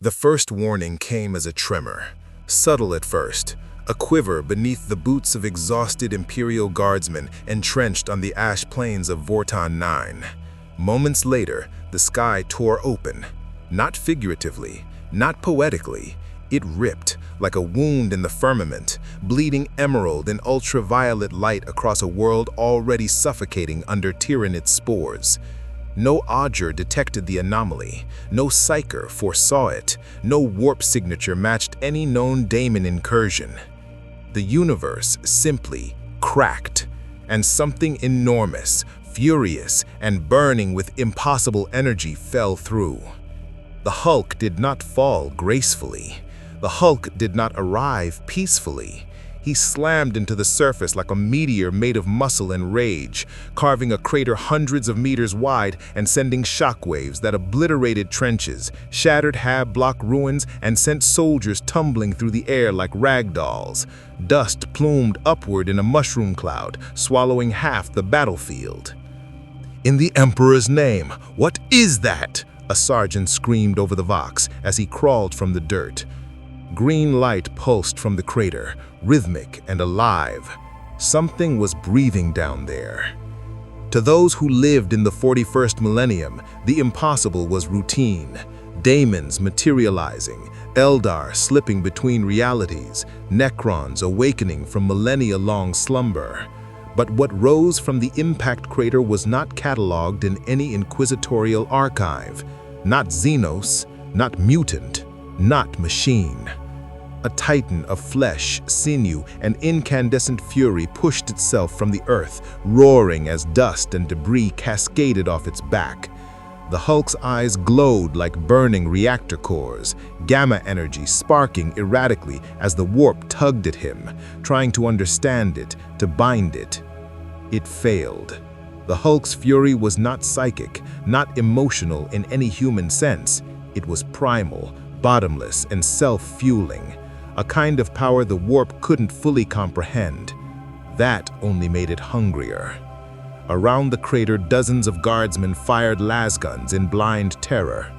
The first warning came as a tremor, subtle at first, a quiver beneath the boots of exhausted Imperial guardsmen entrenched on the ash plains of Vortan 9. Moments later, the sky tore open, not figuratively, not poetically. It ripped like a wound in the firmament, bleeding emerald and ultraviolet light across a world already suffocating under Tyrannid's spores. No Augur detected the anomaly, no Psyker foresaw it, no warp signature matched any known daemon incursion. The universe simply cracked, and something enormous, furious, and burning with impossible energy fell through. The Hulk did not fall gracefully. The Hulk did not arrive peacefully. He slammed into the surface like a meteor made of muscle and rage, carving a crater hundreds of meters wide and sending shockwaves that obliterated trenches, shattered hab-block ruins, and sent soldiers tumbling through the air like rag dolls. Dust plumed upward in a mushroom cloud, swallowing half the battlefield. "In the Emperor's name, what is that?" a sergeant screamed over the Vox as he crawled from the dirt. Green light pulsed from the crater, rhythmic and alive. Something was breathing down there. To those who lived in the 41st millennium, the impossible was routine. Daemons materializing, Eldar slipping between realities, Necrons awakening from millennia-long slumber. But what rose from the impact crater was not catalogued in any inquisitorial archive. Not Xenos, not mutant, not machine. A titan of flesh, sinew, and incandescent fury pushed itself from the earth, roaring as dust and debris cascaded off its back. The Hulk's eyes glowed like burning reactor cores, gamma energy sparking erratically as the warp tugged at him, trying to understand it, to bind it. It failed. The Hulk's fury was not psychic, not emotional in any human sense. It was primal, bottomless, and self-fueling. A kind of power the warp couldn't fully comprehend. That only made it hungrier. Around the crater, dozens of guardsmen fired lasguns in blind terror.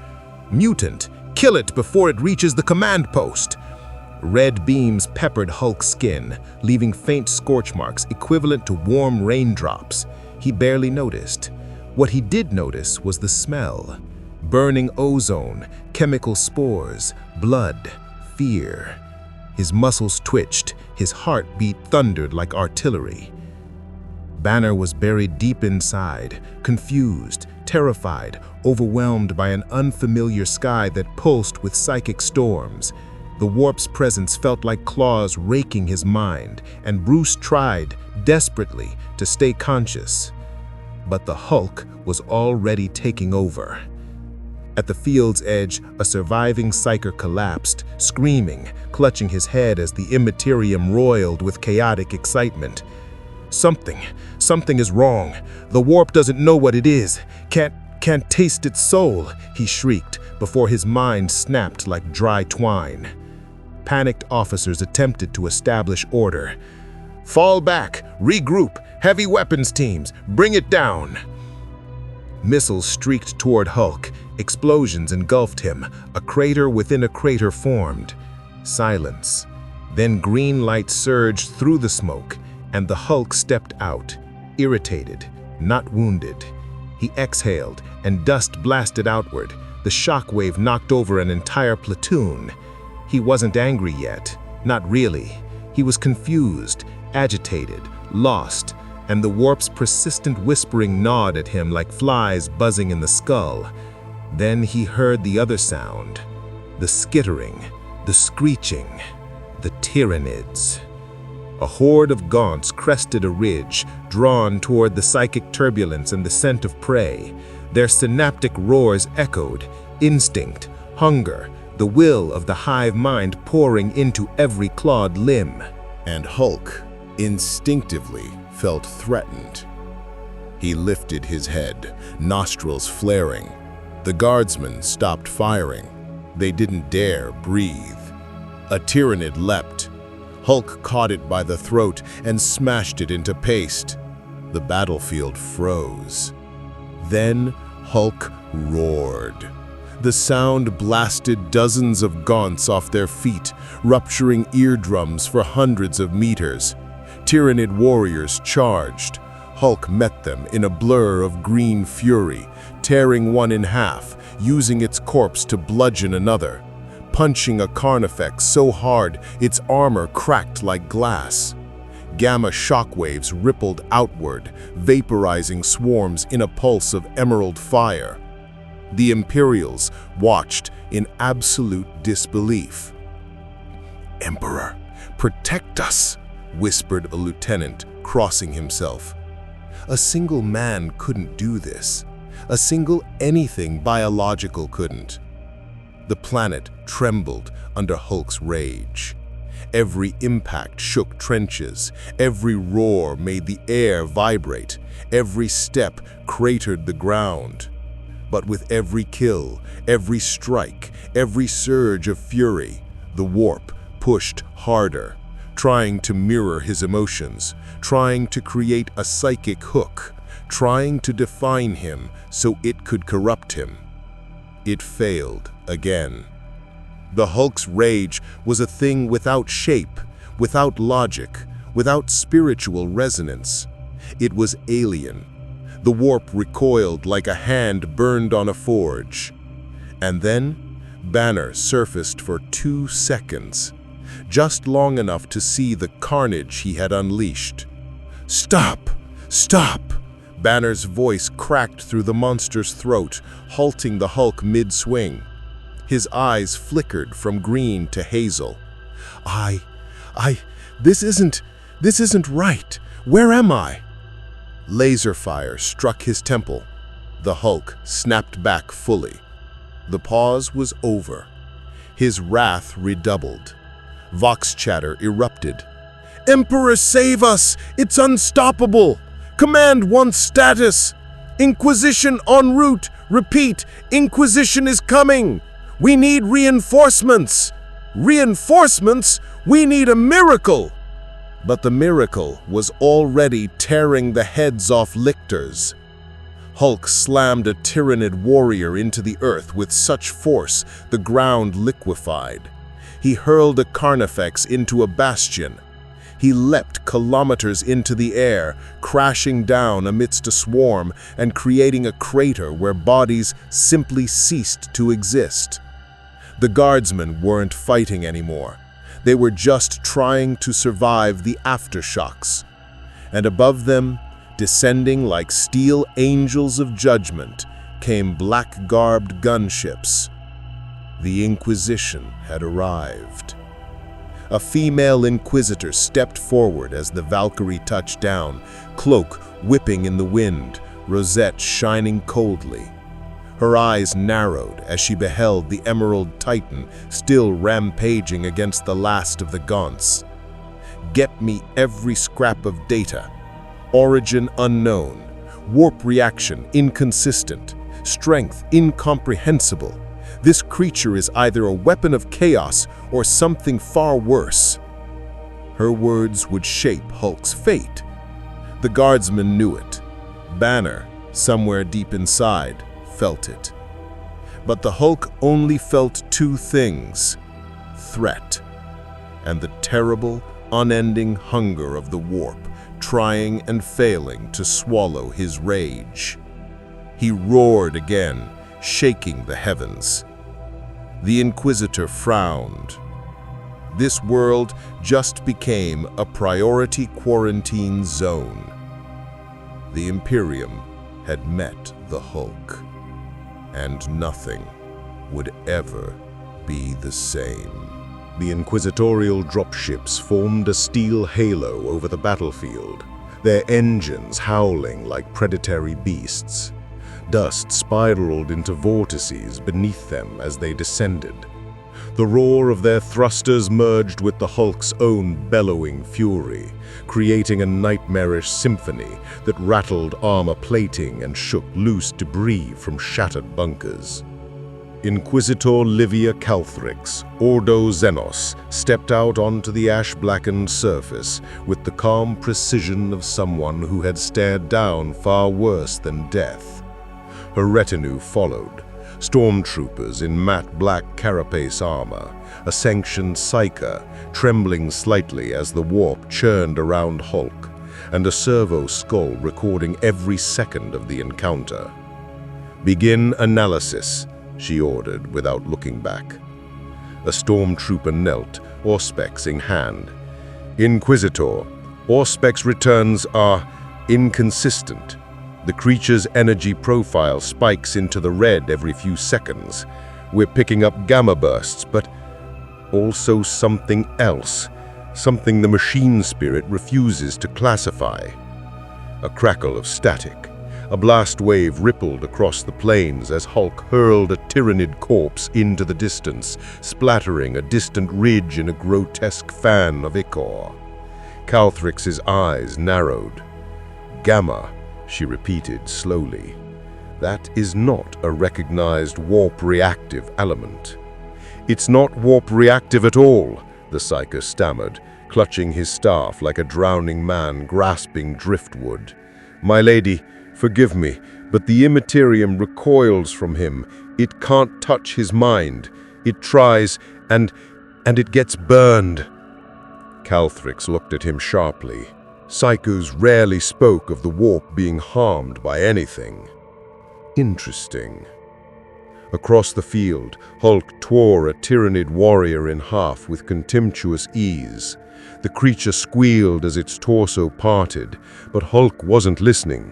"Mutant! Kill it before it reaches the command post!" Red beams peppered Hulk's skin, leaving faint scorch marks equivalent to warm raindrops. He barely noticed. What he did notice was the smell. Burning ozone, chemical spores, blood, fear. His muscles twitched, his heartbeat thundered like artillery. Banner was buried deep inside, confused, terrified, overwhelmed by an unfamiliar sky that pulsed with psychic storms. The warp's presence felt like claws raking his mind, and Bruce tried, desperately, to stay conscious. But the Hulk was already taking over. At the field's edge, a surviving Psyker collapsed, screaming, clutching his head as the Immaterium roiled with chaotic excitement. Something is wrong. The warp doesn't know what it is. Can't taste its soul," he shrieked before his mind snapped like dry twine. Panicked officers attempted to establish order. "Fall back, regroup, heavy weapons teams, bring it down." Missiles streaked toward Hulk. Explosions engulfed him. A crater within a crater formed. Silence. Then green light surged through the smoke, and the Hulk stepped out, irritated, not wounded. He exhaled, and dust blasted outward. The shockwave knocked over an entire platoon. He wasn't angry yet. Not really. He was confused, agitated, lost, and the warp's persistent whispering gnawed at him like flies buzzing in the skull. Then he heard the other sound. The skittering, the screeching, the Tyrannids. A horde of Gaunts crested a ridge, drawn toward the psychic turbulence and the scent of prey. Their synaptic roars echoed, instinct, hunger, the will of the hive mind pouring into every clawed limb. And Hulk instinctively felt threatened. He lifted his head, nostrils flaring. The guardsmen stopped firing. They didn't dare breathe. A Tyrannid leapt. Hulk caught it by the throat and smashed it into paste. The battlefield froze. Then Hulk roared. The sound blasted dozens of gaunts off their feet, rupturing eardrums for hundreds of meters. Tyrannid warriors charged. Hulk met them in a blur of green fury, tearing one in half, using its corpse to bludgeon another, punching a Carnifex so hard its armor cracked like glass. Gamma shockwaves rippled outward, vaporizing swarms in a pulse of emerald fire. The Imperials watched in absolute disbelief. "Emperor, protect us," whispered a lieutenant, crossing himself. A single man couldn't do this. A single anything biological couldn't. The planet trembled under Hulk's rage. Every impact shook trenches, every roar made the air vibrate, every step cratered the ground. But with every kill, every strike, every surge of fury, the warp pushed harder, trying to mirror his emotions, trying to create a psychic hook, trying to define him so it could corrupt him. It failed again. The Hulk's rage was a thing without shape, without logic, without spiritual resonance. It was alien. The warp recoiled like a hand burned on a forge. And then, Banner surfaced for 2 seconds, just long enough to see the carnage he had unleashed. "Stop! Stop!" Banner's voice cracked through the monster's throat, halting the Hulk mid-swing. His eyes flickered from green to hazel. This isn't right. Where am I?" Laser fire struck his temple. The Hulk snapped back fully. The pause was over. His wrath redoubled. Vox chatter erupted. "Emperor, save us! It's unstoppable! Command wants status! Inquisition en route! Repeat, Inquisition is coming! We need reinforcements! Reinforcements? We need a miracle!" But the miracle was already tearing the heads off lictors. Hulk slammed a Tyrannid warrior into the earth with such force the ground liquefied. He hurled a Carnifex into a bastion. He leapt kilometers into the air, crashing down amidst a swarm and creating a crater where bodies simply ceased to exist. The guardsmen weren't fighting anymore. They were just trying to survive the aftershocks. And above them, descending like steel angels of judgment, came black-garbed gunships. The Inquisition had arrived. A female Inquisitor stepped forward as the Valkyrie touched down, cloak whipping in the wind, rosette shining coldly. Her eyes narrowed as she beheld the Emerald Titan still rampaging against the last of the Gaunts. "Get me every scrap of data. Origin unknown. Warp reaction inconsistent. Strength incomprehensible. This creature is either a weapon of chaos or something far worse." Her words would shape Hulk's fate. The guardsman knew it. Banner, somewhere deep inside, felt it. But the Hulk only felt 2 things: threat, and the terrible, unending hunger of the warp, trying and failing to swallow his rage. He roared again, shaking the heavens. The Inquisitor frowned. This world just became a priority quarantine zone. The Imperium had met the Hulk, and nothing would ever be the same. The inquisitorial dropships formed a steel halo over the battlefield, their engines howling like predatory beasts. Dust spiraled into vortices beneath them as they descended. The roar of their thrusters merged with the Hulk's own bellowing fury, creating a nightmarish symphony that rattled armor plating and shook loose debris from shattered bunkers. Inquisitor Livia Calthrix, Ordo Xenos, stepped out onto the ash-blackened surface with the calm precision of someone who had stared down far worse than death. Her retinue followed, Stormtroopers in matte black carapace armor, a sanctioned psyker trembling slightly as the warp churned around Hulk, and a servo skull recording every second of the encounter. "Begin analysis," she ordered without looking back. A stormtrooper knelt, Auspex in hand. "Inquisitor, Auspex returns are inconsistent. The creature's energy profile spikes into the red every few seconds. We're picking up gamma bursts, but also something else, something the machine spirit refuses to classify." A crackle of static. A blast wave rippled across the plains as Hulk hurled a tyrannid corpse into the distance, splattering a distant ridge in a grotesque fan of ichor. Calthrix's eyes narrowed. "Gamma," she repeated slowly. "That is not a recognized warp-reactive element." "It's not warp-reactive at all," the psyker stammered, clutching his staff like a drowning man grasping driftwood. "My lady, forgive me, but the immaterium recoils from him. It can't touch his mind. It tries, and it gets burned." Calthrix looked at him sharply. Psychos rarely spoke of the warp being harmed by anything. Interesting. Across the field, Hulk tore a tyrannid warrior in half with contemptuous ease. The creature squealed as its torso parted, but Hulk wasn't listening.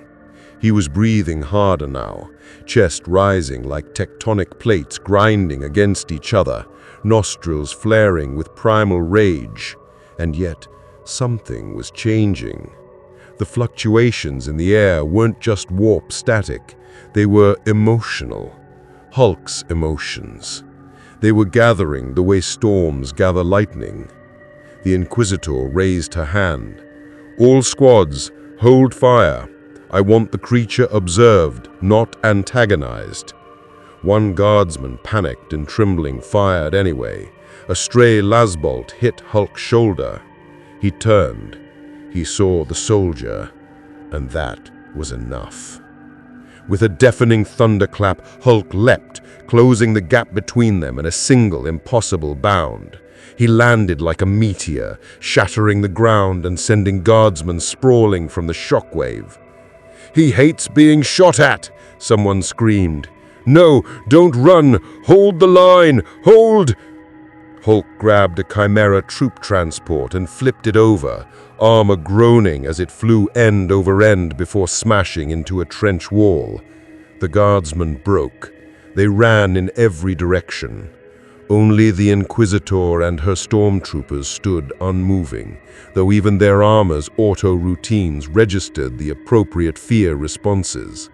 He was breathing harder now, chest rising like tectonic plates grinding against each other, nostrils flaring with primal rage. And yet, something was changing. The fluctuations in the air weren't just warp static, they were emotional. Hulk's emotions. They were gathering the way storms gather lightning. The Inquisitor raised her hand. "All squads, hold fire. I want the creature observed, not antagonized." One guardsman, panicked and trembling, fired anyway. A stray lasbolt hit Hulk's shoulder. He turned. He saw the soldier, and that was enough. With a deafening thunderclap, Hulk leapt, closing the gap between them in a single, impossible bound. He landed like a meteor, shattering the ground and sending guardsmen sprawling from the shockwave. "He hates being shot at!" someone screamed. "No, don't run! Hold the line! Hold!" Hulk grabbed a Chimera troop transport and flipped it over, armor groaning as it flew end over end before smashing into a trench wall. The guardsmen broke. They ran in every direction. Only the Inquisitor and her stormtroopers stood unmoving, though even their armor's auto-routines registered the appropriate fear responses.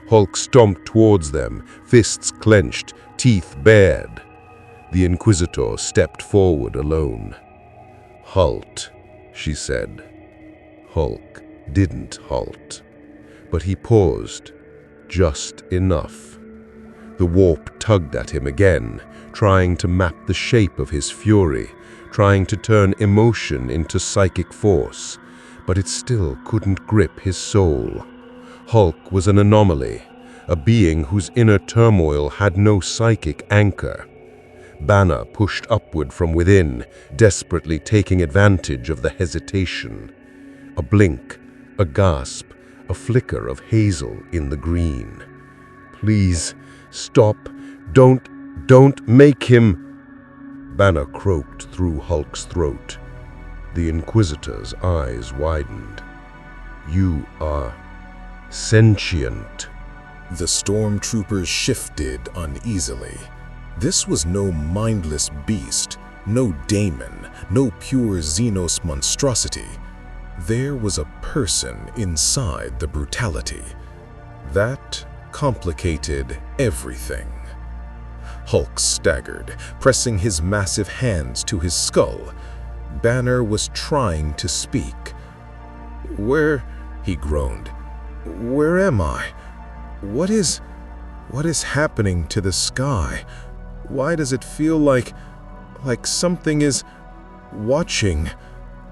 Hulk stomped towards them, fists clenched, teeth bared. The Inquisitor stepped forward alone. "Halt," she said. Hulk didn't halt, but he paused, just enough. The warp tugged at him again, trying to map the shape of his fury, trying to turn emotion into psychic force, but it still couldn't grip his soul. Hulk was an anomaly, a being whose inner turmoil had no psychic anchor. Banner pushed upward from within, desperately taking advantage of the hesitation. A blink, a gasp, a flicker of hazel in the green. "Please, stop. Don't make him..." Banner croaked through Hulk's throat. The Inquisitor's eyes widened. "You are sentient." The stormtroopers shifted uneasily. This was no mindless beast, no daemon, no pure Xenos monstrosity. There was a person inside the brutality. That complicated everything. Hulk staggered, pressing his massive hands to his skull. Banner was trying to speak. "Where," he groaned, "where am I? What is happening to the sky? Why does it feel like something is watching?"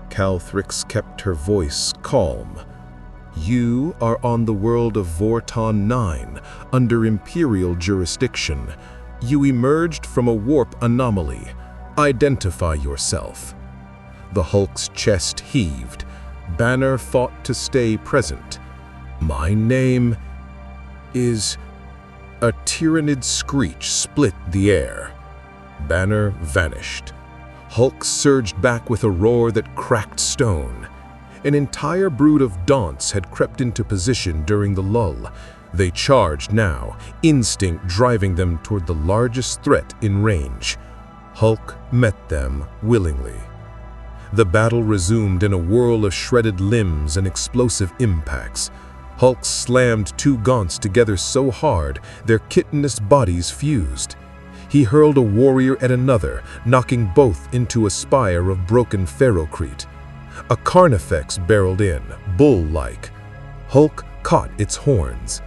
Calthrix kept her voice calm. You are on the world of Vorton 9, under Imperial jurisdiction. You emerged from a warp anomaly. Identify yourself." The Hulk's chest heaved. Banner fought to stay present. "My name is..." A tyrannid screech split the air. Banner vanished. Hulk surged back with a roar that cracked stone. An entire brood of Daunts had crept into position during the lull. They charged now, instinct driving them toward the largest threat in range. Hulk met them willingly. The battle resumed in a whirl of shredded limbs and explosive impacts. Hulk slammed two Gaunts together so hard their chitinous bodies fused. He hurled a warrior at another, knocking both into a spire of broken ferrocrete. A Carnifex barreled in, bull-like. Hulk caught its horns.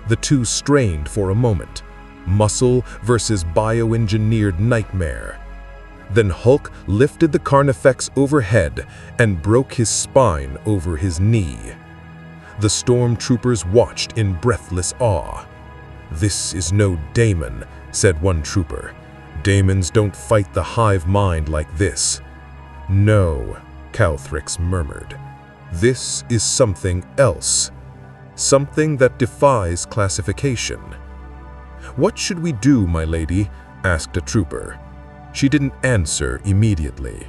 The two strained for a moment. Muscle versus bioengineered nightmare. Then Hulk lifted the Carnifex overhead and broke his spine over his knee. The stormtroopers watched in breathless awe. "This is no daemon," said one trooper. "Daemons don't fight the hive mind like this." "No," Calthrix murmured. "This is something else. Something that defies classification." "What should we do, my lady?" asked a trooper. She didn't answer immediately.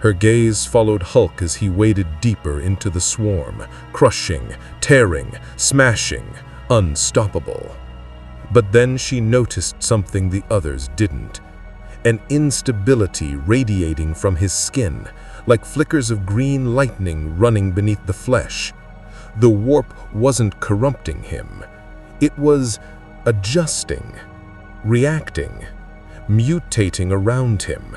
Her gaze followed Hulk as he waded deeper into the swarm, crushing, tearing, smashing, unstoppable. But then she noticed something the others didn't. An instability radiating from his skin, like flickers of green lightning running beneath the flesh. The warp wasn't corrupting him. It was adjusting, reacting, mutating around him,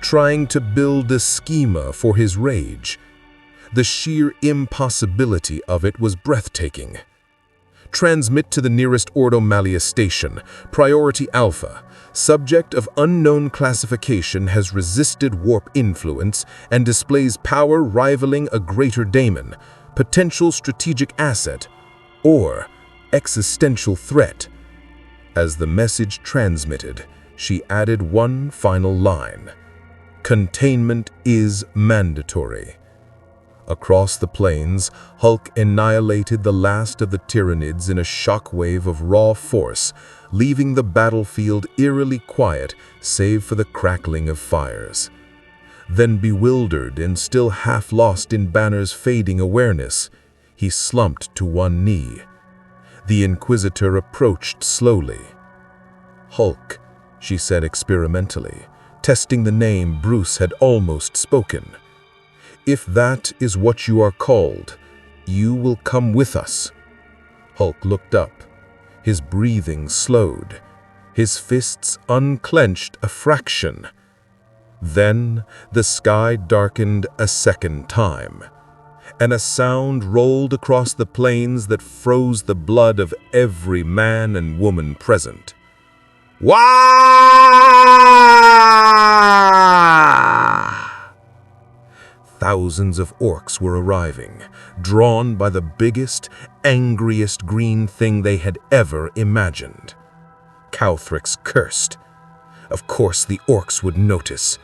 trying to build a schema for his rage. The sheer impossibility of it was breathtaking. "Transmit to the nearest Ordo Malleus station, Priority Alpha. Subject of unknown classification has resisted warp influence and displays power rivaling a greater daemon, potential strategic asset, or existential threat." As the message transmitted, she added one final line. "Containment is mandatory." Across the plains, Hulk annihilated the last of the Tyrannids in a shockwave of raw force, leaving the battlefield eerily quiet save for the crackling of fires. Then, bewildered and still half lost in Banner's fading awareness, he slumped to one knee. The Inquisitor approached slowly. "Hulk," she said experimentally, testing the name Bruce had almost spoken. "If that is what you are called, you will come with us." Hulk looked up. His breathing slowed. His fists unclenched a fraction. Then the sky darkened a second time, and a sound rolled across the plains that froze the blood of every man and woman present. "Wah!" Thousands of orcs were arriving, drawn by the biggest, angriest green thing they had ever imagined. Calthrix cursed. Of course the orcs would notice.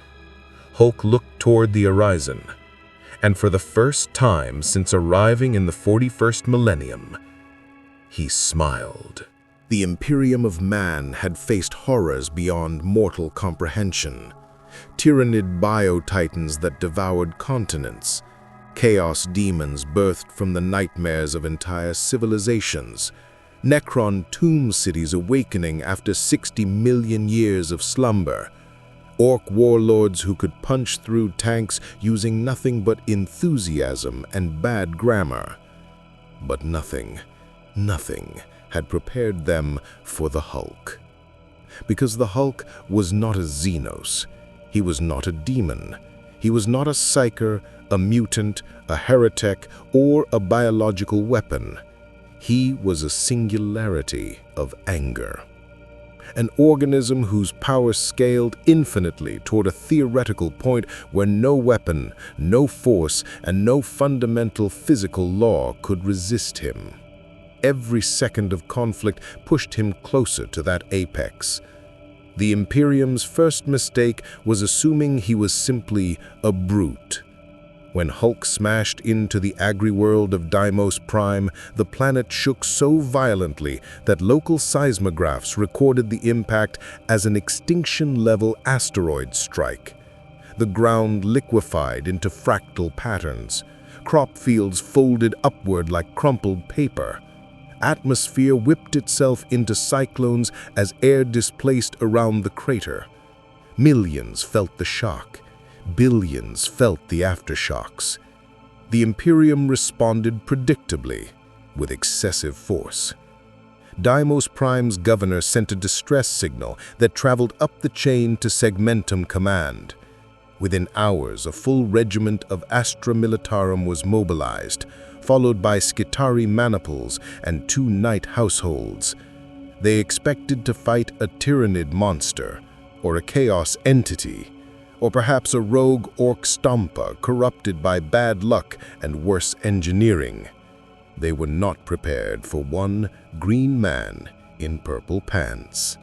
Hulk looked toward the horizon, and for the first time since arriving in the 41st millennium, he smiled. The Imperium of Man had faced horrors beyond mortal comprehension. Tyrannid biotitans that devoured continents, chaos demons birthed from the nightmares of entire civilizations, Necron tomb cities awakening after 60 million years of slumber, orc warlords who could punch through tanks using nothing but enthusiasm and bad grammar. But nothing had prepared them for the Hulk. Because the Hulk was not a Xenos. He was not a demon. He was not a psyker, a mutant, a heretic, or a biological weapon. He was a singularity of anger. an organism whose power scaled infinitely toward a theoretical point where no weapon, no force, and no fundamental physical law could resist him. Every second of conflict pushed him closer to that apex. The Imperium's first mistake was assuming he was simply a brute. When Hulk smashed into the agri-world of Deimos Prime, the planet shook so violently that local seismographs recorded the impact as an extinction-level asteroid strike. The ground liquefied into fractal patterns. Crop fields folded upward like crumpled paper. Atmosphere whipped itself into cyclones as air displaced around the crater. Millions felt the shock. Billions felt the aftershocks. The Imperium responded predictably, with excessive force. Deimos Prime's governor sent a distress signal that traveled up the chain to Segmentum Command. Within hours, a full regiment of Astra Militarum was mobilized, followed by Skitarii maniples and 2 knight households. They expected to fight a tyrannid monster, or a chaos entity, or perhaps a rogue orc stompa corrupted by bad luck and worse engineering. They were not prepared for one green man in purple pants.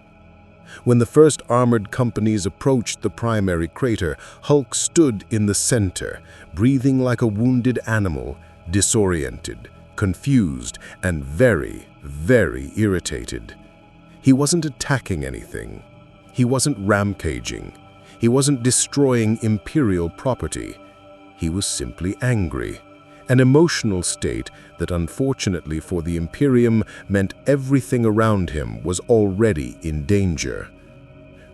When the first armored companies approached the primary crater, Hulk stood in the center, breathing like a wounded animal, disoriented, confused, and very, very irritated. He wasn't attacking anything. He wasn't rampaging. He wasn't destroying Imperial property. He was simply angry, an emotional state that unfortunately for the Imperium meant everything around him was already in danger.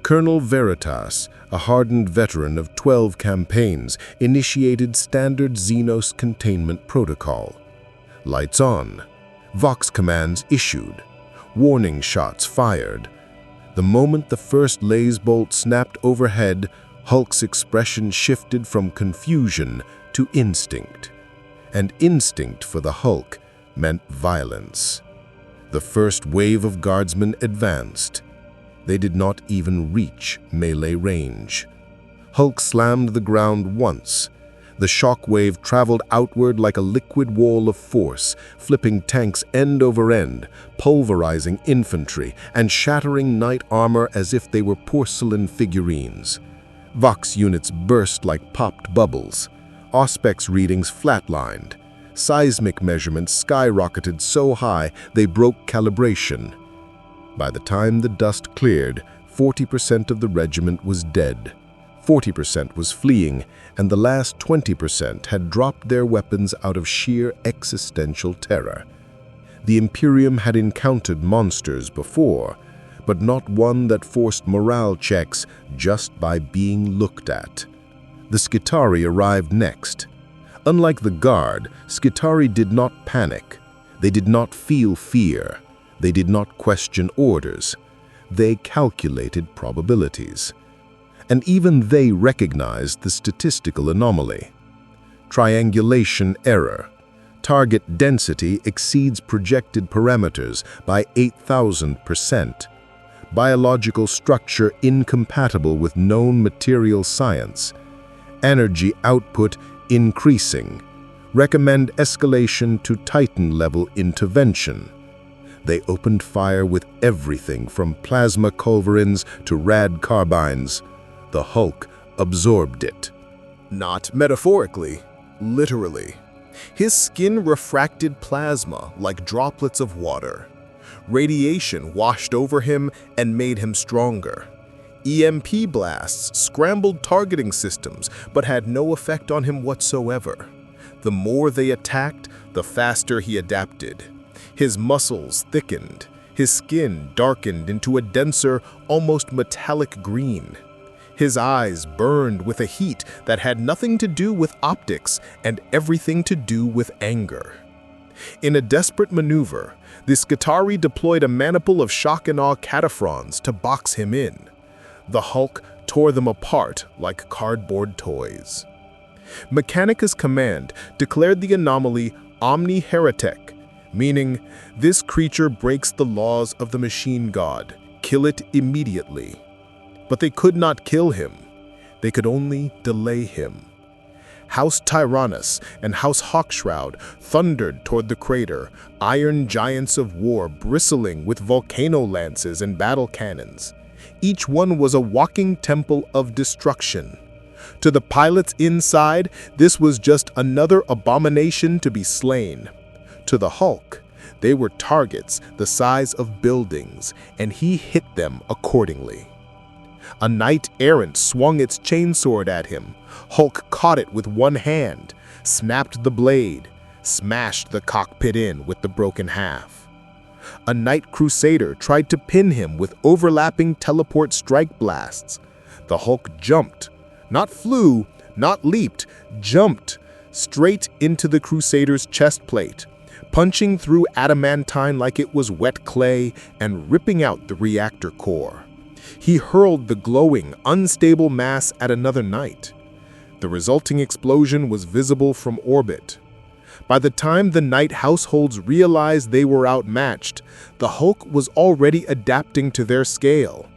Colonel Veritas, a hardened veteran of 12 campaigns, initiated standard Xenos containment protocol. Lights on. Vox commands issued. Warning shots fired. The moment the first laser bolt snapped overhead, Hulk's expression shifted from confusion to instinct. And instinct for the Hulk meant violence. The first wave of guardsmen advanced. They did not even reach melee range. Hulk slammed the ground once. The shock wave traveled outward like a liquid wall of force, flipping tanks end over end, pulverizing infantry, and shattering knight armor as if they were porcelain figurines. Vox units burst like popped bubbles. Auspex readings flatlined. Seismic measurements skyrocketed so high they broke calibration. By the time the dust cleared, 40% of the regiment was dead. 40% was fleeing, and the last 20% had dropped their weapons out of sheer existential terror. The Imperium had encountered monsters before, but not one that forced morale checks just by being looked at. The Skitarii arrived next. Unlike the Guard, Skitarii did not panic. They did not feel fear. They did not question orders. They calculated probabilities. And even they recognized the statistical anomaly. Triangulation error. Target density exceeds projected parameters by 8,000%. Biological structure incompatible with known material science. Energy output increasing. Recommend escalation to Titan-level intervention. They opened fire with everything from plasma culverins to rad carbines. The Hulk absorbed it. Not metaphorically, literally. His skin refracted plasma like droplets of water. Radiation washed over him and made him stronger. EMP blasts scrambled targeting systems but had no effect on him whatsoever. The more they attacked, the faster he adapted. His muscles thickened. His skin darkened into a denser, almost metallic green. His eyes burned with a heat that had nothing to do with optics and everything to do with anger. In a desperate maneuver, the Skitarii deployed a maniple of shock and awe cataphrons to box him in. The Hulk tore them apart like cardboard toys. Mechanica's command declared the anomaly omni-heretic, meaning this creature breaks the laws of the machine god, kill it immediately. But they could not kill him. They could only delay him. House Tyrannus and House Hawkshroud thundered toward the crater, iron giants of war bristling with volcano lances and battle cannons. Each one was a walking temple of destruction. To the pilots inside, this was just another abomination to be slain. To the Hulk, they were targets the size of buildings, and he hit them accordingly. A knight-errant swung its chainsword at him. Hulk caught it with one hand, snapped the blade, smashed the cockpit in with the broken half. A knight crusader tried to pin him with overlapping teleport strike blasts. The Hulk jumped, not flew, not leaped, jumped straight into the crusader's chest plate, punching through adamantine like it was wet clay and ripping out the reactor core. He hurled the glowing, unstable mass at another knight. The resulting explosion was visible from orbit. By the time the knight households realized they were outmatched, the Hulk was already adapting to their scale.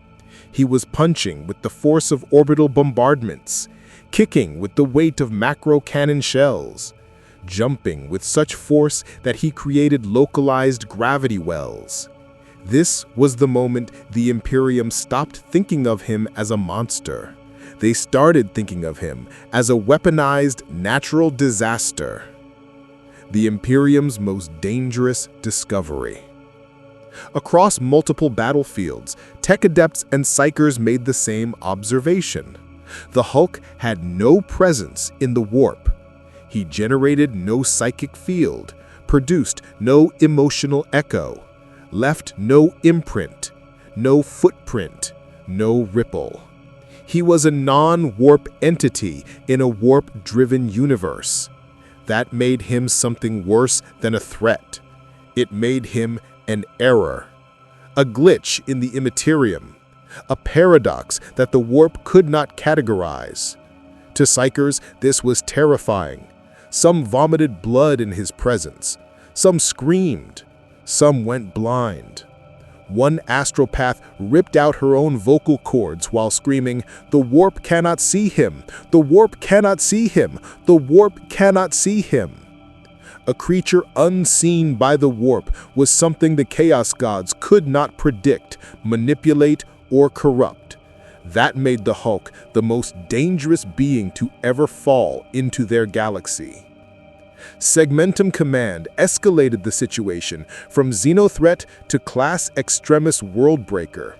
He was punching with the force of orbital bombardments, kicking with the weight of macro cannon shells, jumping with such force that he created localized gravity wells. This was the moment the Imperium stopped thinking of him as a monster. They started thinking of him as a weaponized natural disaster. The Imperium's most dangerous discovery. Across multiple battlefields, tech adepts and psychers made the same observation. The Hulk had no presence in the warp. He generated no psychic field, produced no emotional echo, left no imprint, no footprint, no ripple. He was a non-warp entity in a warp-driven universe. That made him something worse than a threat. It made him an error, a glitch in the immaterium, a paradox that the warp could not categorize. To psychers, this was terrifying. Some vomited blood in his presence. Some screamed. Some went blind. One astropath ripped out her own vocal cords while screaming, "The warp cannot see him! The warp cannot see him! The warp cannot see him!" A creature unseen by the warp was something the Chaos Gods could not predict, manipulate, or corrupt. That made the Hulk the most dangerous being to ever fall into their galaxy. Segmentum Command escalated the situation from Xenothreat to Class Extremis Worldbreaker.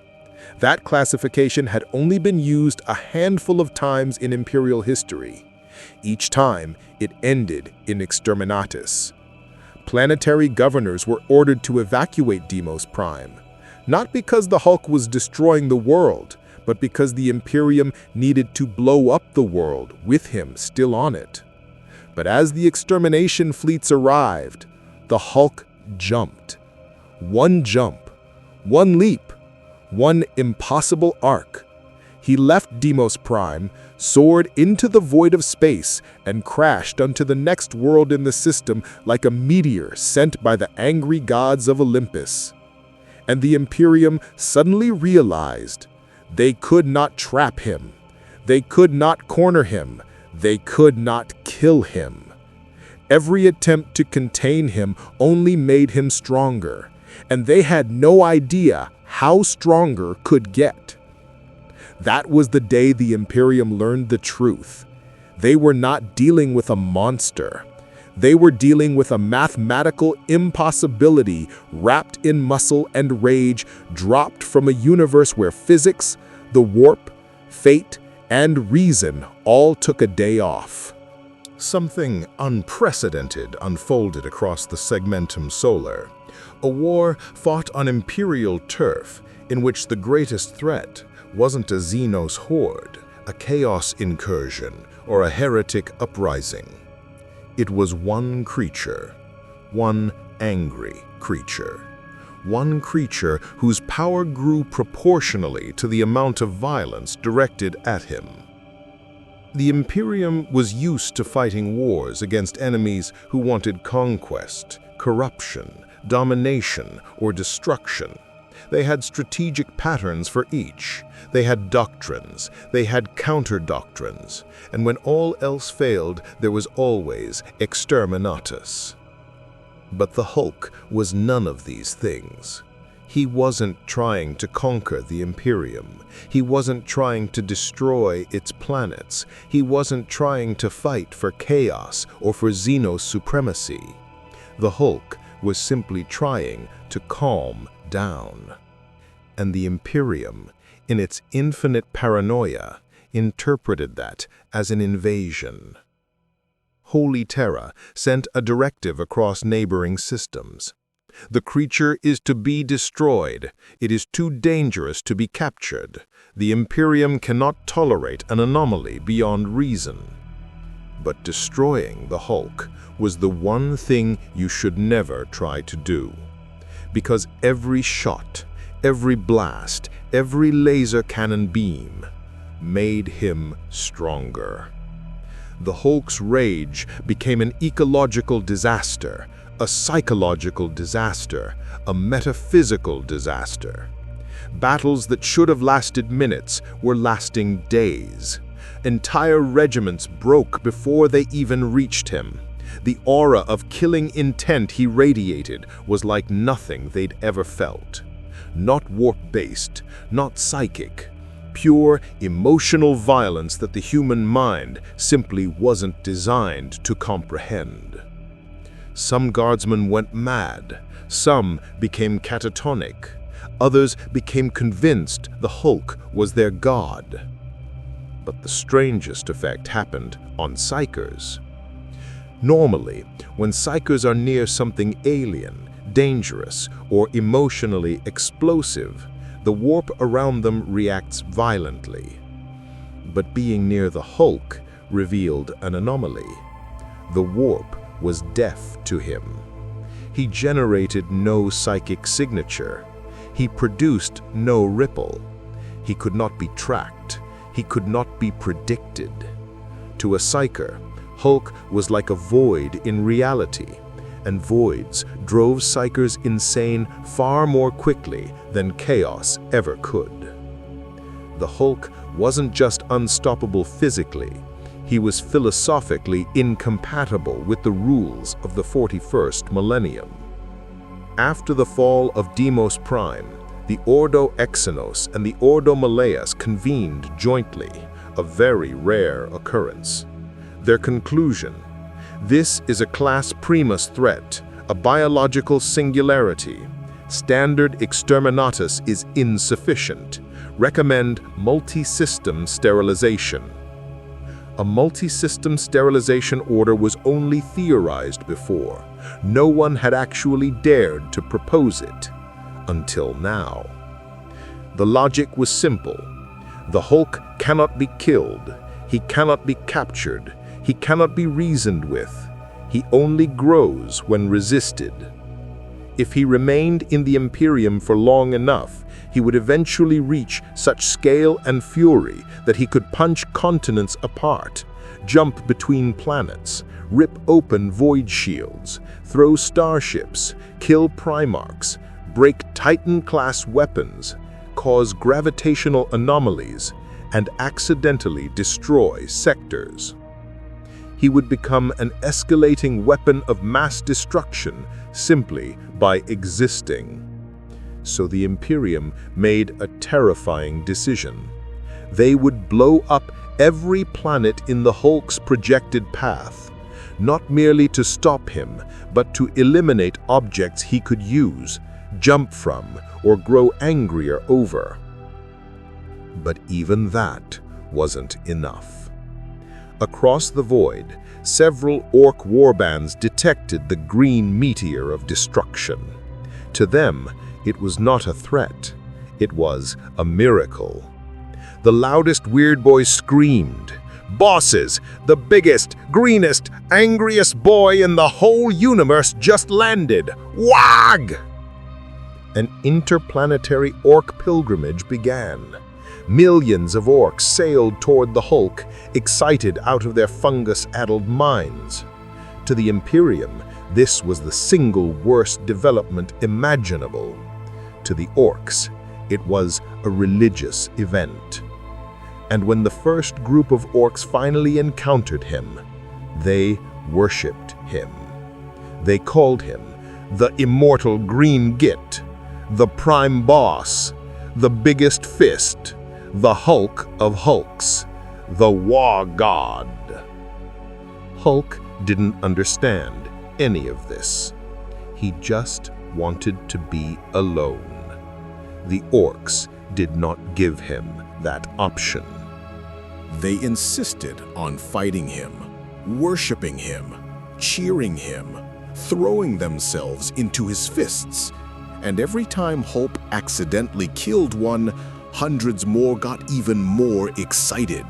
That classification had only been used a handful of times in Imperial history. Each time, it ended in Exterminatus. Planetary governors were ordered to evacuate Deimos Prime, not because the Hulk was destroying the world, but because the Imperium needed to blow up the world with him still on it. But as the extermination fleets arrived, the Hulk jumped. One jump, one leap, one impossible arc. He left Deimos Prime, soared into the void of space, and crashed onto the next world in the system like a meteor sent by the angry gods of Olympus. And the Imperium suddenly realized they could not trap him. They could not corner him. They could not kill him. Every attempt to contain him only made him stronger, and they had no idea how stronger could get. That was the day the Imperium learned the truth. They were not dealing with a monster. They were dealing with a mathematical impossibility wrapped in muscle and rage, dropped from a universe where physics, the warp, fate, and reason all took a day off. Something unprecedented unfolded across the Segmentum Solar. A war fought on Imperial turf in which the greatest threat wasn't a Xenos horde, a chaos incursion, or a heretic uprising. It was one creature, one angry creature. One creature whose power grew proportionally to the amount of violence directed at him. The Imperium was used to fighting wars against enemies who wanted conquest, corruption, domination, or destruction. They had strategic patterns for each. They had doctrines. They had counter-doctrines. And when all else failed, there was always exterminatus. But the Hulk was none of these things. He wasn't trying to conquer the Imperium. He wasn't trying to destroy its planets. He wasn't trying to fight for chaos or for Xenos supremacy. The Hulk was simply trying to calm down. And the Imperium, in its infinite paranoia, interpreted that as an invasion. Holy Terra sent a directive across neighboring systems. The creature is to be destroyed. It is too dangerous to be captured. The Imperium cannot tolerate an anomaly beyond reason. But destroying the Hulk was the one thing you should never try to do. Because every shot, every blast, every laser cannon beam made him stronger. The Hulk's rage became an ecological disaster, a psychological disaster, a metaphysical disaster. Battles that should have lasted minutes were lasting days. Entire regiments broke before they even reached him. The aura of killing intent he radiated was like nothing they'd ever felt. Not warp-based, not psychic. Pure, emotional violence that the human mind simply wasn't designed to comprehend. Some guardsmen went mad. Some became catatonic. Others became convinced the Hulk was their god. But the strangest effect happened on psychers. Normally, when psychers are near something alien, dangerous, or emotionally explosive, the warp around them reacts violently. But being near the Hulk revealed an anomaly. The warp was deaf to him. He generated no psychic signature. He produced no ripple. He could not be tracked. He could not be predicted. To a psyker, Hulk was like a void in reality, and voids drove psychers insane far more quickly than chaos ever could. The Hulk wasn't just unstoppable physically, he was philosophically incompatible with the rules of the 41st millennium. After the fall of Deimos Prime, the Ordo Exynos and the Ordo Malleus convened jointly, a very rare occurrence. Their conclusion: this is a class primus threat, a biological singularity. Standard exterminatus is insufficient. Recommend multi-system sterilization. A multi-system sterilization order was only theorized before. No one had actually dared to propose it. Until now. The logic was simple. The Hulk cannot be killed. He cannot be captured. He cannot be reasoned with. He only grows when resisted. If he remained in the Imperium for long enough, he would eventually reach such scale and fury that he could punch continents apart, jump between planets, rip open void shields, throw starships, kill Primarchs, break Titan-class weapons, cause gravitational anomalies, and accidentally destroy sectors. He would become an escalating weapon of mass destruction simply by existing. So the Imperium made a terrifying decision. They would blow up every planet in the Hulk's projected path, not merely to stop him, but to eliminate objects he could use, jump from, or grow angrier over. But even that wasn't enough. Across the void, several Orc warbands detected the green meteor of destruction. To them, it was not a threat. It was a miracle. The loudest Weird Boys screamed, "Bosses, the biggest, greenest, angriest boy in the whole universe just landed! Wag!" An interplanetary Orc pilgrimage began. Millions of Orcs sailed toward the Hulk, excited out of their fungus-addled minds. To the Imperium, this was the single worst development imaginable. To the orcs, it was a religious event. And when the first group of orcs finally encountered him, they worshipped him. They called him the immortal Green Git, the prime boss, the biggest fist, the Hulk of Hulks, the War God. Hulk didn't understand any of this. He just wanted to be alone. The orcs did not give him that option. They insisted on fighting him, worshiping him, cheering him, throwing themselves into his fists. And every time Hulk accidentally killed one, hundreds more got even more excited.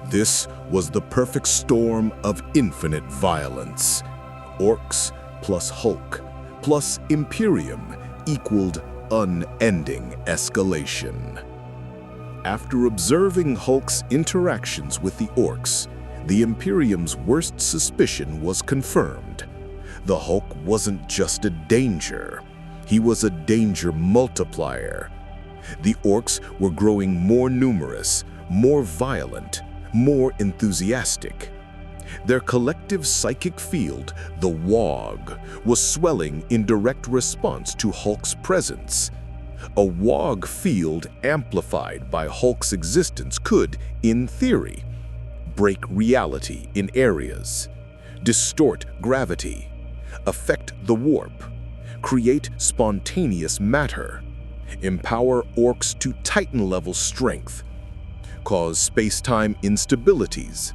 This was the perfect storm of infinite violence. Orcs plus Hulk plus Imperium equaled unending escalation. After observing Hulk's interactions with the orcs, the Imperium's worst suspicion was confirmed. The Hulk wasn't just a danger. He was a danger multiplier. The orcs were growing more numerous, more violent, more enthusiastic. Their collective psychic field, the Wog, was swelling in direct response to Hulk's presence. A Wog field amplified by Hulk's existence could, in theory, break reality in areas, distort gravity, affect the warp, create spontaneous matter, empower orcs to Titan-level strength, cause space-time instabilities,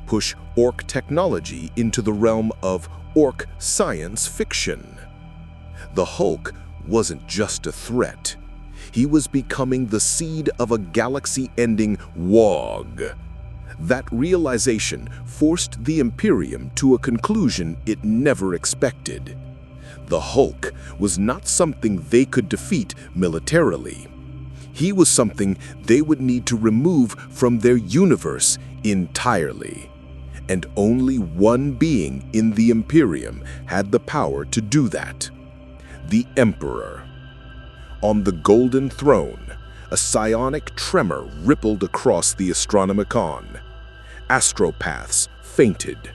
push orc technology into the realm of orc science fiction. The Hulk wasn't just a threat. He was becoming the seed of a galaxy-ending Wog. That realization forced the Imperium to a conclusion it never expected. The Hulk was not something they could defeat militarily. He was something they would need to remove from their universe entirely. And only one being in the Imperium had the power to do that: the Emperor. On the Golden Throne, a psionic tremor rippled across the Astronomicon. Astropaths fainted.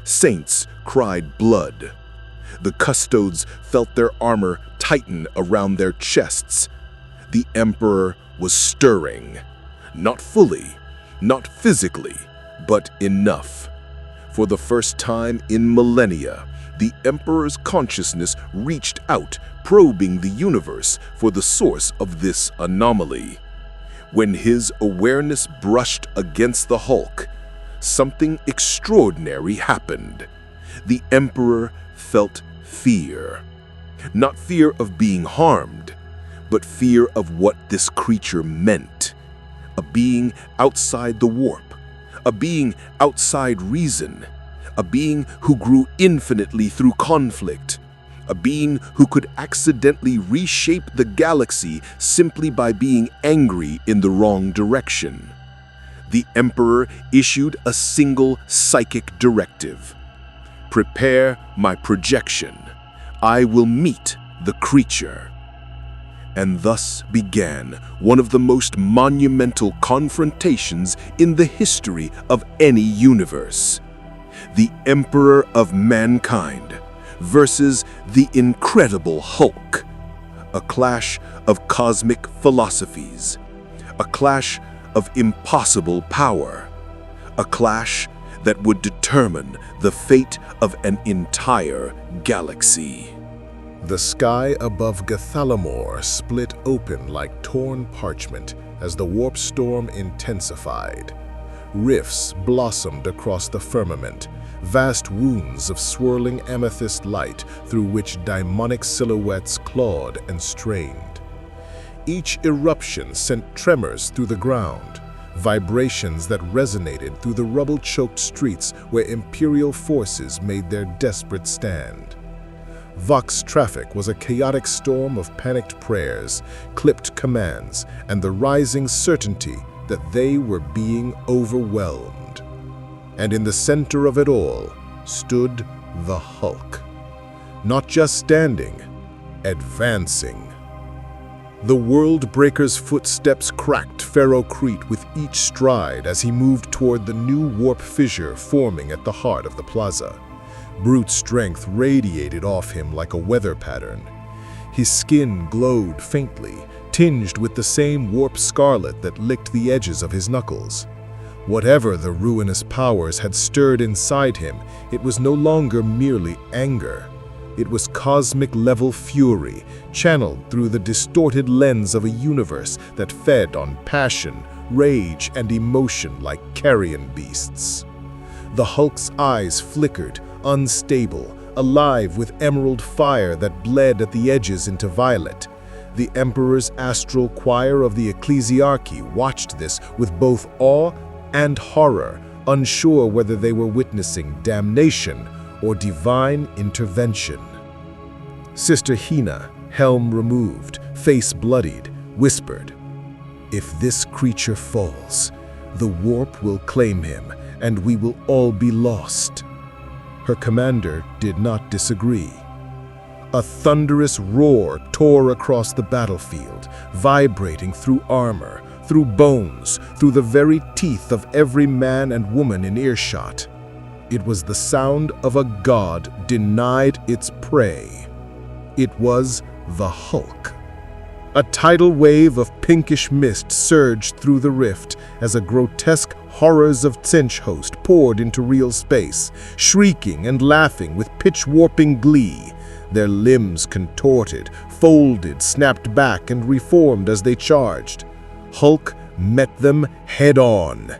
Saints cried blood. The Custodes felt their armor tighten around their chests. The Emperor was stirring. Not fully, not physically, but enough. For the first time in millennia, the Emperor's consciousness reached out, probing the universe for the source of this anomaly. When his awareness brushed against the Hulk, something extraordinary happened. The Emperor felt fear. Not fear of being harmed, but fear of what this creature meant. A being outside the warp, a being outside reason, a being who grew infinitely through conflict, a being who could accidentally reshape the galaxy simply by being angry in the wrong direction. The Emperor issued a single psychic directive: prepare my projection. I will meet the creature. And thus began one of the most monumental confrontations in the history of any universe. The Emperor of Mankind versus the Incredible Hulk. A clash of cosmic philosophies. A clash of impossible power. A clash that would determine the fate of an entire galaxy. The sky above Gathalamor split open like torn parchment as the warp storm intensified. Rifts blossomed across the firmament, vast wounds of swirling amethyst light through which daemonic silhouettes clawed and strained. Each eruption sent tremors through the ground, vibrations that resonated through the rubble-choked streets where Imperial forces made their desperate stand. Vox traffic was a chaotic storm of panicked prayers, clipped commands, and the rising certainty that they were being overwhelmed. And in the center of it all stood the Hulk. Not just standing, advancing. The World-Breaker's footsteps cracked ferrocrete with each stride as he moved toward the new warp fissure forming at the heart of the plaza. Brute strength radiated off him like a weather pattern. His skin glowed faintly, tinged with the same warp scarlet that licked the edges of his knuckles. Whatever the ruinous powers had stirred inside him, it was no longer merely anger. It was cosmic-level fury, channeled through the distorted lens of a universe that fed on passion, rage, and emotion like carrion beasts. The Hulk's eyes flickered, unstable, alive with emerald fire that bled at the edges into violet. The Emperor's astral choir of the Ecclesiarchy watched this with both awe and horror, unsure whether they were witnessing damnation or divine intervention. Sister Hina, helm removed, face bloodied, whispered, "If this creature falls, the warp will claim him, and we will all be lost." Her commander did not disagree. A thunderous roar tore across the battlefield, vibrating through armor, through bones, through the very teeth of every man and woman in earshot. It was the sound of a god denied its prey. It was the Hulk. A tidal wave of pinkish mist surged through the rift as a grotesque horrors of Tsinch host poured into real space, shrieking and laughing with pitch-warping glee. Their limbs contorted, folded, snapped back, and reformed as they charged. Hulk met them head-on.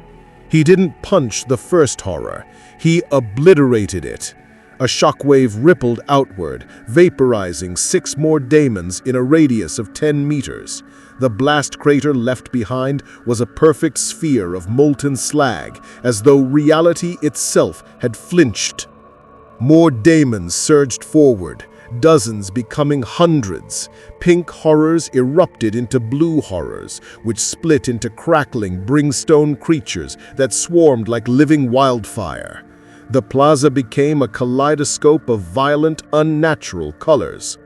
He didn't punch the first horror. He obliterated it. A shockwave rippled outward, vaporizing 6 more daemons in a radius of 10 meters. The blast crater left behind was a perfect sphere of molten slag, as though reality itself had flinched. More daemons surged forward, dozens becoming hundreds. Pink horrors erupted into blue horrors, which split into crackling, brimstone creatures that swarmed like living wildfire. The plaza became a kaleidoscope of violent, unnatural colors.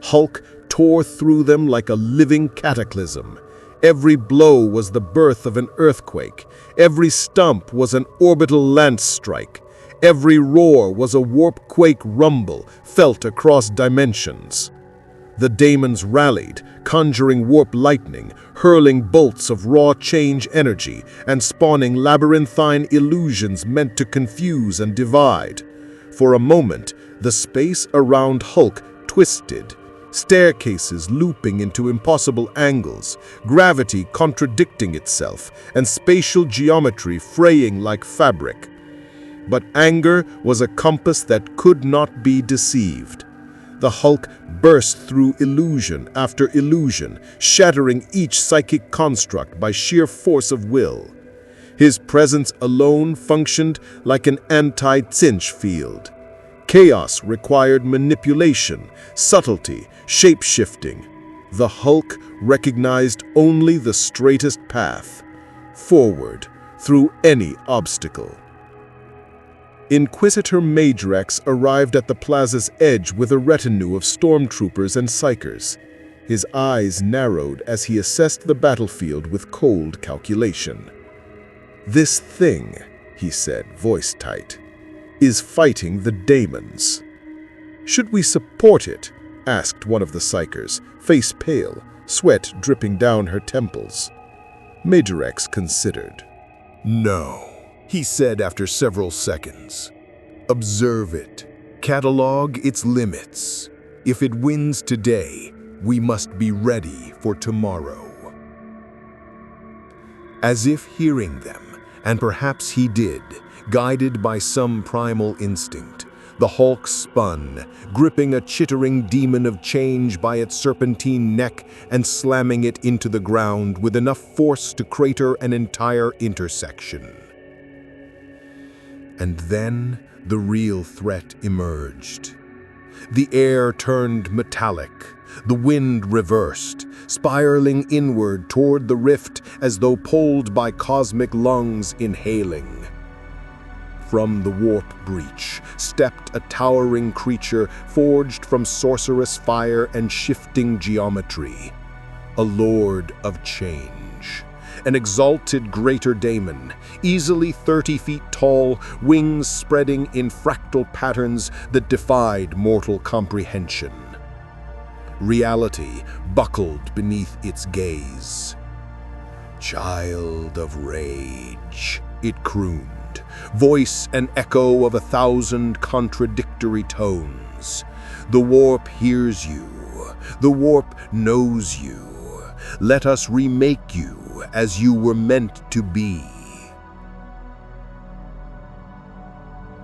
Hulk tore through them like a living cataclysm. Every blow was the birth of an earthquake. Every stump was an orbital lance strike. Every roar was a warp-quake rumble felt across dimensions. The daemons rallied, conjuring warp lightning, hurling bolts of raw change energy, and spawning labyrinthine illusions meant to confuse and divide. For a moment, the space around Hulk twisted, staircases looping into impossible angles, gravity contradicting itself, and spatial geometry fraying like fabric. But anger was a compass that could not be deceived. The Hulk burst through illusion after illusion, shattering each psychic construct by sheer force of will. His presence alone functioned like an anti-Tsinch field. Chaos required manipulation, subtlety, shape-shifting. The Hulk recognized only the straightest path, forward, through any obstacle. Inquisitor Majrex arrived at the plaza's edge with a retinue of stormtroopers and psychers. His eyes narrowed as he assessed the battlefield with cold calculation. "This thing," he said, voice tight, "is fighting the daemons." "Should we support it?" asked one of the psychers, face pale, sweat dripping down her temples. Majrex considered. "No," he said after several seconds. "Observe it. Catalog its limits. If it wins today, we must be ready for tomorrow." As if hearing them, and perhaps he did, guided by some primal instinct, the Hulk spun, gripping a chittering demon of change by its serpentine neck and slamming it into the ground with enough force to crater an entire intersection. And then the real threat emerged. The air turned metallic, the wind reversed, spiraling inward toward the rift as though pulled by cosmic lungs inhaling. From the warp breach stepped a towering creature forged from sorcerous fire and shifting geometry. a lord of change. An exalted greater daemon, easily 30 feet tall, wings spreading in fractal patterns that defied mortal comprehension. Reality buckled beneath its gaze. "Child of rage," it crooned, voice an echo of 1,000 contradictory tones. "The warp hears you. The warp knows you. Let us remake you as you were meant to be."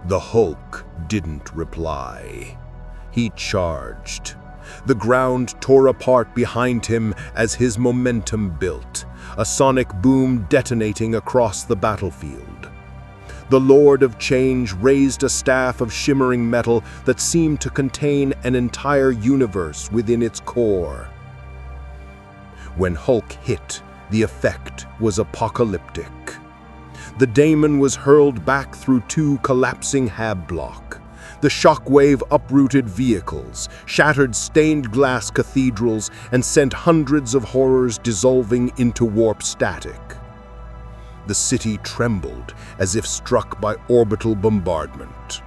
The Hulk didn't reply. He charged. The ground tore apart behind him as his momentum built, a sonic boom detonating across the battlefield. The Lord of Change raised a staff of shimmering metal that seemed to contain an entire universe within its core. When Hulk hit, the effect was apocalyptic. The daemon was hurled back through 2 collapsing hab block. The shockwave uprooted vehicles, shattered stained glass cathedrals, and sent hundreds of horrors dissolving into warp static. The city trembled as if struck by orbital bombardment.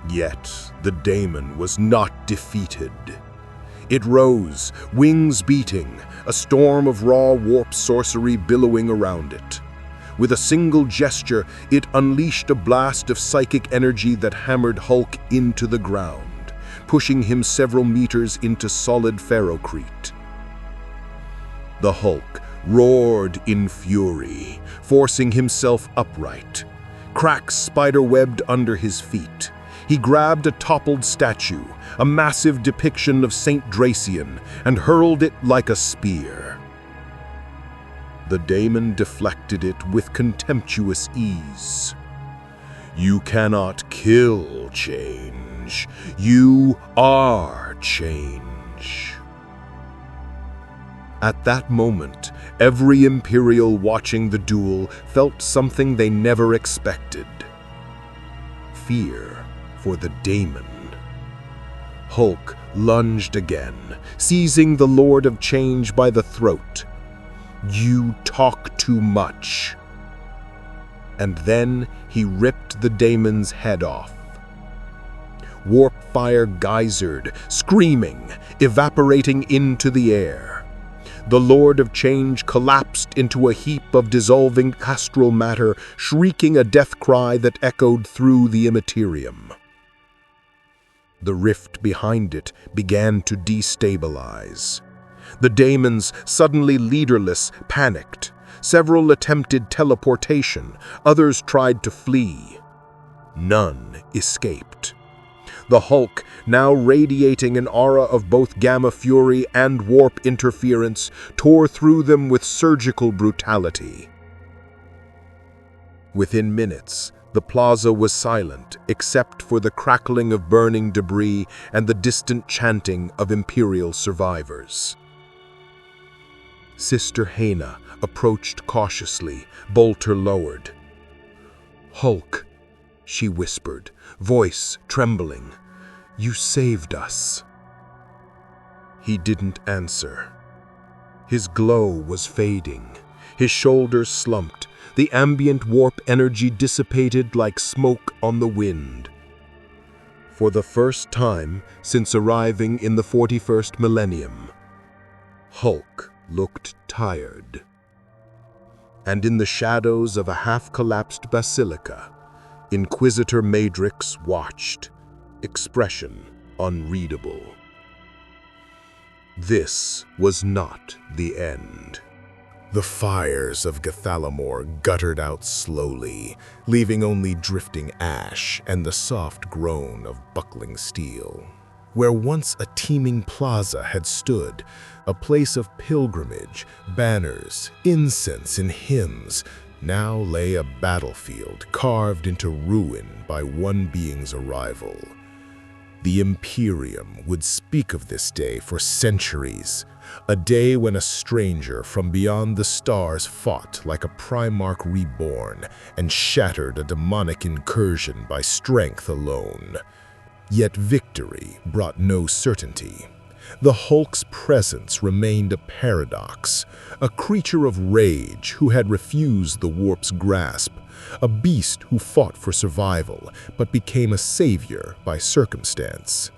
Yet the daemon was not defeated. It rose, wings beating, a storm of raw warp sorcery billowing around it. With a single gesture, it unleashed a blast of psychic energy that hammered Hulk into the ground, pushing him several meters into solid ferrocrete. The Hulk roared in fury, forcing himself upright. Cracks spiderwebbed under his feet. He grabbed a toppled statue, a massive depiction of Saint Dracian, and hurled it like a spear. The daemon deflected it with contemptuous ease. "You cannot kill change. You are change." At that moment, every Imperial watching the duel felt something they never expected. Fear for the daemon. Hulk lunged again, seizing the Lord of Change by the throat. "You talk too much." And then he ripped the daemon's head off. Warp fire geysered, screaming, evaporating into the air. The Lord of Change collapsed into a heap of dissolving astral matter, shrieking a death cry that echoed through the immaterium. The rift behind it began to destabilize. The daemons, suddenly leaderless, panicked. Several attempted teleportation, others tried to flee. None escaped. The Hulk, now radiating an aura of both gamma fury and warp interference, tore through them with surgical brutality. Within minutes, the plaza was silent except for the crackling of burning debris and the distant chanting of Imperial survivors. Sister Hana approached cautiously, bolter lowered. "Hulk," she whispered, voice trembling, "you saved us." He didn't answer. His glow was fading. His shoulders slumped. The ambient warp energy dissipated like smoke on the wind. For the first time since arriving in the 41st millennium, Hulk looked tired. And in the shadows of a half-collapsed basilica, Inquisitor Madrix watched, expression unreadable. This was not the end. The fires of Gathalamor guttered out slowly, leaving only drifting ash and the soft groan of buckling steel. Where once a teeming plaza had stood, a place of pilgrimage, banners, incense, and hymns, now lay a battlefield carved into ruin by one being's arrival. The Imperium would speak of this day for centuries, a day when a stranger from beyond the stars fought like a Primarch reborn and shattered a demonic incursion by strength alone. Yet victory brought no certainty. The Hulk's presence remained a paradox, a creature of rage who had refused the warp's grasp, a beast who fought for survival but became a savior by circumstance.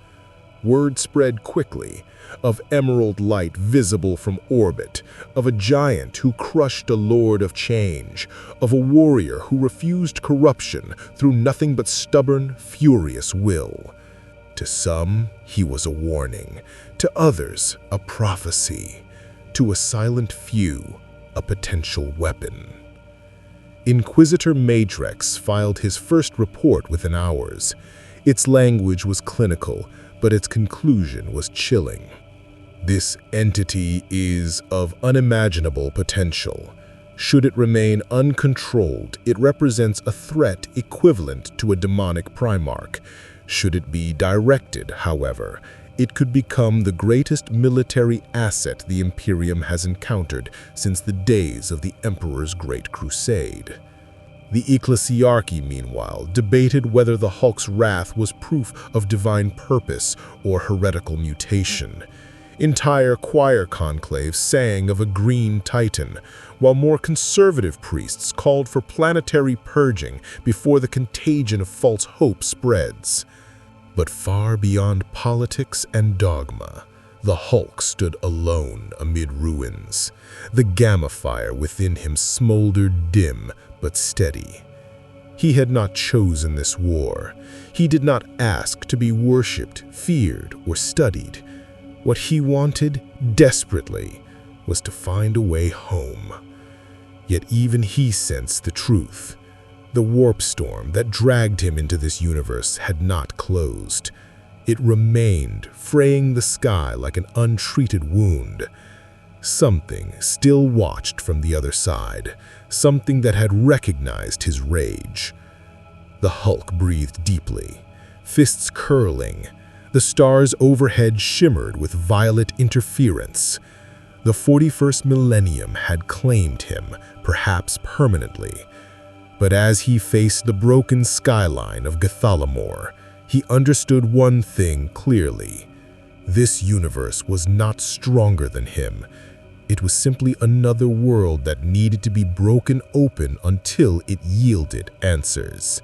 Word spread quickly of emerald light visible from orbit, of a giant who crushed a lord of change, of a warrior who refused corruption through nothing but stubborn, furious will. To some, he was a warning, to others, a prophecy, to a silent few, a potential weapon. Inquisitor Matrix filed his first report within hours. Its language was clinical, but its conclusion was chilling. This entity is of unimaginable potential. Should it remain uncontrolled, it represents a threat equivalent to a demonic Primarch. Should it be directed, however, it could become the greatest military asset the Imperium has encountered since the days of the Emperor's Great Crusade. The Ecclesiarchy, meanwhile, debated whether the Hulk's wrath was proof of divine purpose or heretical mutation. Entire choir conclaves sang of a green titan, while more conservative priests called for planetary purging before the contagion of false hope spreads. But far beyond politics and dogma, the Hulk stood alone amid ruins. The gamma fire within him smoldered dim but steady. He had not chosen this war. He did not ask to be worshipped, feared, or studied. What he wanted, desperately, was to find a way home. Yet even he sensed the truth. The warp storm that dragged him into this universe had not closed. It remained, fraying the sky like an untreated wound. Something still watched from the other side, something that had recognized his rage. The Hulk breathed deeply, fists curling. The stars overhead shimmered with violet interference. The 41st millennium had claimed him, perhaps permanently. But as he faced the broken skyline of Gathalamor, he understood one thing clearly. This universe was not stronger than him. It was simply another world that needed to be broken open until it yielded answers.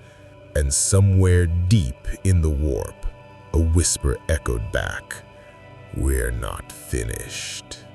And somewhere deep in the warp, a whisper echoed back, "We're not finished."